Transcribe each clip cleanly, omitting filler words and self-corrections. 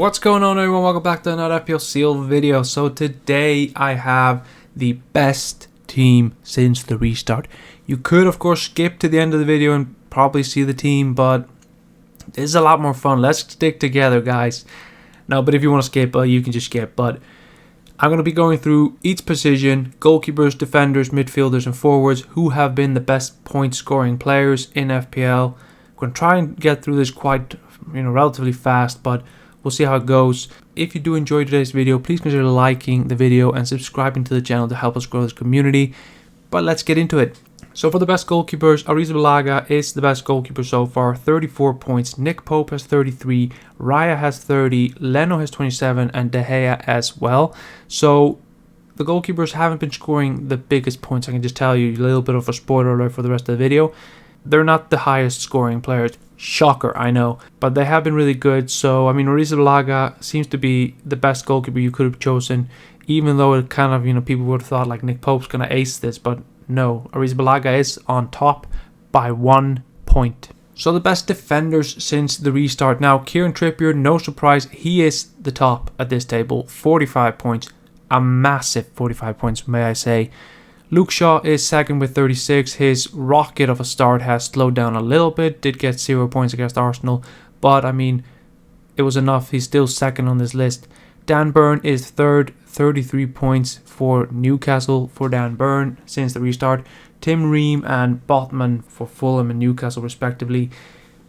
What's going on, everyone? Welcome back to another FPL Seal video. So today I have the best team since the restart. You could of course skip to the end of the video and probably see the team, but this is a lot more fun. Let's stick together, guys. No, but if you want to skip, you can just skip. But I'm going to be going through each position, goalkeepers, defenders, midfielders and forwards, who have been the best point scoring players in FPL. I'm going to try and get through this quite, relatively fast, but we'll see how it goes. If you do enjoy today's video, please consider liking the video and subscribing to the channel to help us grow this community. But let's get into it. So for the best goalkeepers, Arrizabalaga is the best goalkeeper so far, 34 points. Nick Pope has 33, Raya has 30, Leno has 27, and De Gea as well. So the goalkeepers haven't been scoring the biggest points. I can just tell you, a little bit of a spoiler alert for the rest of the video. They're not the highest scoring players. Shocker, I know. But they have been really good. So, Arrizabalaga seems to be the best goalkeeper you could have chosen. Even though it kind of, people would have thought like Nick Pope's going to ace this. But no, Arrizabalaga is on top by 1 point. So the best defenders since the restart. Now, Kieran Trippier, no surprise, he is the top at this table. 45 points. A massive 45 points, may I say. Luke Shaw is second with 36. His rocket of a start has slowed down a little bit. Did get 0 points against Arsenal. But, it was enough. He's still second on this list. Dan Burn is third. 33 points for Newcastle for Dan Burn since the restart. Tim Ream and Botman for Fulham and Newcastle respectively.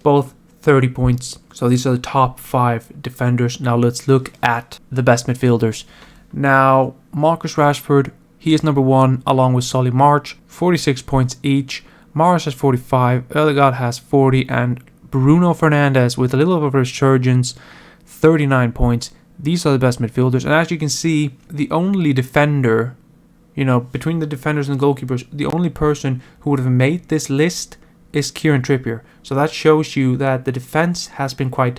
Both 30 points. So these are the top 5 defenders. Now let's look at the best midfielders. Now, Marcus Rashford, he is number 1 along with Solly March, 46 points each. Morris has 45, Odegaard has 40, and Bruno Fernandes with a little bit of a resurgence, 39 points. These are the best midfielders. And as you can see, the only defender, between the defenders and the goalkeepers, the only person who would have made this list is Kieran Trippier. So that shows you that the defense has been quite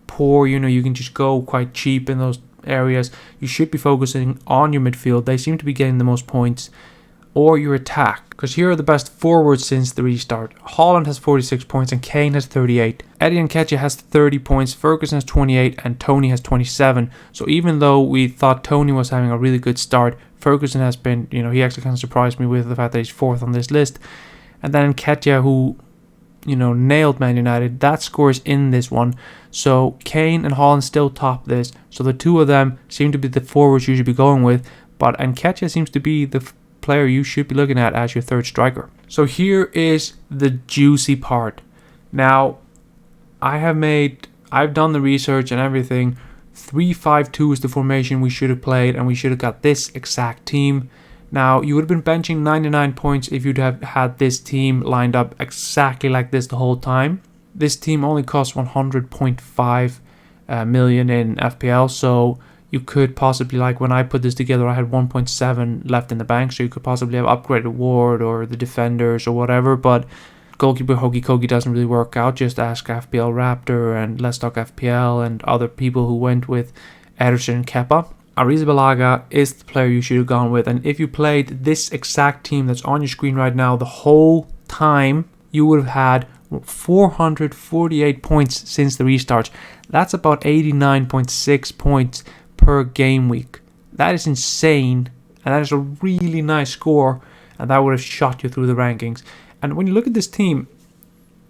poor. You can just go quite cheap in those areas. You should be focusing on your midfield. They seem to be getting the most points, or your attack, because here are the best forwards since the restart. Haaland has 46 points and Kane has 38. Eddie Nketiah has 30 points, Ferguson has 28, and Tony has 27. So even though we thought Tony was having a really good start, Ferguson has been, he actually kind of surprised me with the fact that he's 4th on this list. And then Nketiah, who nailed Man United, that scores in this one. So Kane and Haaland still top this. So the two of them seem to be the forwards you should be going with. But Nketiah seems to be the player you should be looking at as your third striker. So here is the juicy part. Now, I've done the research and everything. 3-5-2 is the formation we should have played, and we should have got this exact team. Now, you would have been benching 99 points if you'd have had this team lined up exactly like this the whole time. This team only costs 100.5 million in FPL, so you could possibly, when I put this together, I had 1.7 left in the bank, so you could possibly have upgraded Ward or the defenders or whatever, but goalkeeper hokey cokey doesn't really work out. Just ask FPL Raptor and Let's Talk FPL and other people who went with Ederson and Kepa. Arrizabalaga is the player you should have gone with, and if you played this exact team that's on your screen right now the whole time, you would have had 448 points since the restart. That's about 89.6 points per game week. That is insane, and that is a really nice score, and that would have shot you through the rankings. And when you look at this team,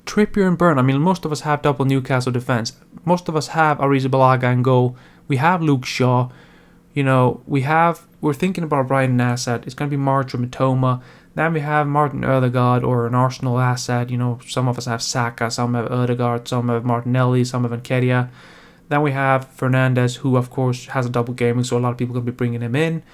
Trippier and Burn, most of us have double Newcastle defense. Most of us have Arrizabalaga in goal. We have Luke Shaw. We're thinking about Brighton asset. It's going to be March or Mitoma. Then we have Martin Odegaard or an Arsenal asset. Some of us have Saka, some have Odegaard, some have Martinelli, some have Nketiah. Then we have Fernandes, who of course has a double gaming, so a lot of people are going to be bringing him in.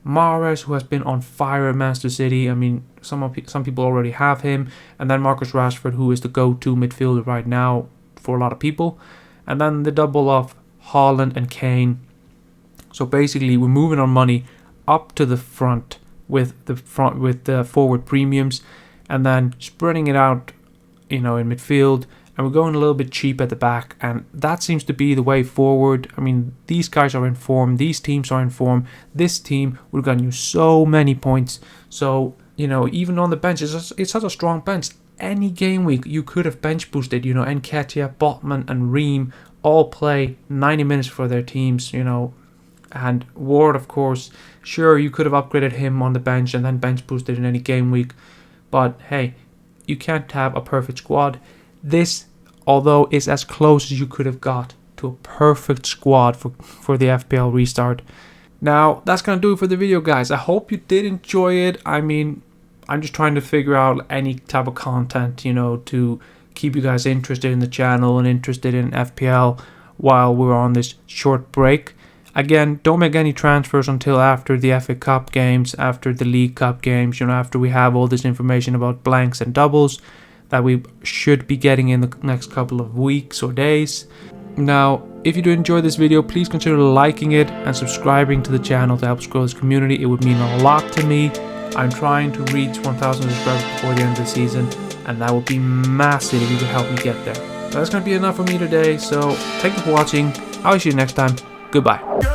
Mahrez, who has been on fire at Manchester City. Some people already have him. And then Marcus Rashford, who is the go-to midfielder right now for a lot of people. And then the double of Haaland and Kane. So basically, we're moving our money up to the front with the forward premiums, and then spreading it out, in midfield. And we're going a little bit cheap at the back, and that seems to be the way forward. These guys are in form. These teams are in form. This team would have gotten you so many points. So, even on the bench, it's such a strong bench. Any game week, you could have bench boosted, Nketiah, Botman, and Ream all play 90 minutes for their teams, and Ward, of course, sure, you could have upgraded him on the bench and then bench boosted in any game week, but hey, you can't have a perfect squad. This, although, is as close as you could have got to a perfect squad for the FPL restart. Now, that's going to do it for the video, guys. I hope you did enjoy it. I mean, I'm just trying to figure out any type of content, to keep you guys interested in the channel and interested in FPL while we're on this short break. Again, don't make any transfers until after the FA Cup games, after the League Cup games, after we have all this information about blanks and doubles that we should be getting in the next couple of weeks or days. Now, if you do enjoy this video, please consider liking it and subscribing to the channel to help us grow this community. It would mean a lot to me. I'm trying to reach 1,000 subscribers before the end of the season, and that would be massive if you could help me get there. That's going to be enough for me today, so thank you for watching. I'll see you next time. Goodbye.